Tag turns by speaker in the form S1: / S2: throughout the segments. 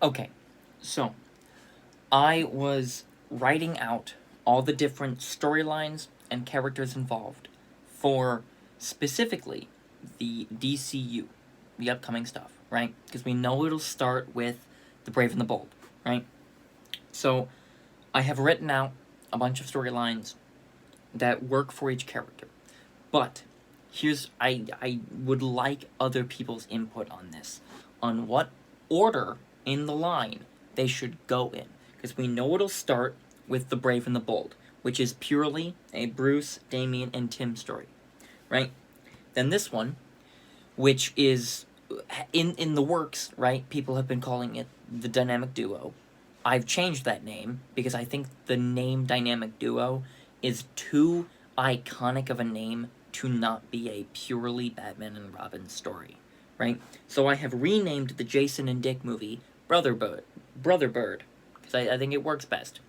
S1: Okay, so I was writing out all the different storylines and characters involved for specifically the DCU, the upcoming stuff, right? Because we know it'll start with The Brave and the Bold, right? So I have written out a bunch of storylines that work for each character. But I would like other people's input on this, on what order in the line they should go in, because we know it'll start with The Brave and the Bold, which is purely a Bruce, Damian, and Tim story, right? Then this one, which is in the works, right? People have been calling it the Dynamic Duo. I've changed that name because I think the name Dynamic Duo is too iconic of a name to not be a purely Batman and Robin story, right? So I have renamed the Jason and Dick movie Brother Bird, because I think it works best.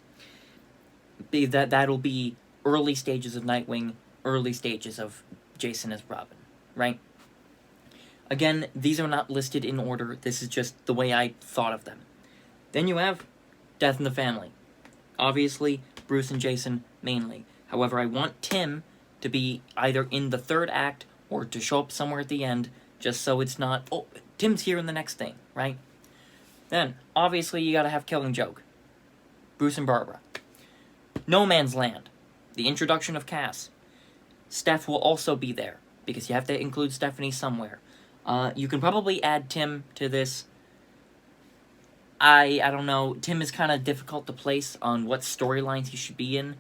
S1: That'll be early stages of Nightwing, early stages of Jason as Robin, right? Again, these are not listed in order. This is just the way I thought of them. Then you have Death in the Family. Obviously, Bruce and Jason mainly. However, I want Tim to be either in the third act or to show up somewhere at the end, just so it's not, oh, Tim's here in the next thing, right? Then, obviously, you gotta have Killing Joke. Bruce and Barbara. No Man's Land. The introduction of Cass. Steph will also be there, because you have to include Stephanie somewhere. You can probably add Tim to this. I don't know. Tim is kind of difficult to place on what storylines he should be in.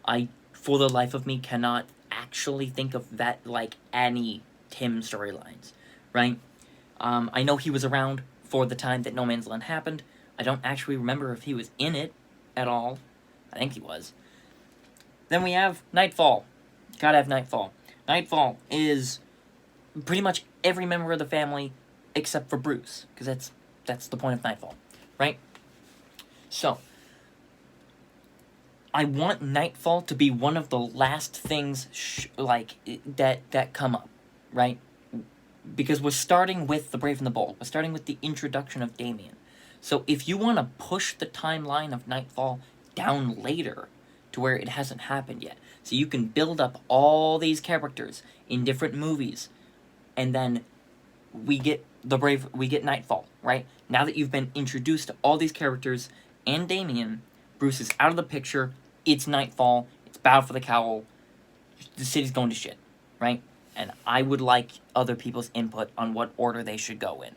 S1: I, for the life of me, cannot actually think of that, like, any Tim storylines, right? I know he was around for the time that No Man's Land happened. I don't actually remember if he was in it at all. I think he was. Then we have Nightfall. Gotta have Nightfall. Nightfall is pretty much every member of the family except for Bruce, because that's the point of Nightfall, right? So, I want Nightfall to be one of the last things that come up, right? Because we're starting with The Brave and the Bold. We're starting with the introduction of Damian. So if you want to push the timeline of Nightfall down later to where it hasn't happened yet, so you can build up all these characters in different movies, and then we get Nightfall, right? Now that you've been introduced to all these characters and Damian, Bruce is out of the picture, it's Nightfall, it's Bow for the Cowl, the city's going to shit, right? And I would like other people's input on what order they should go in.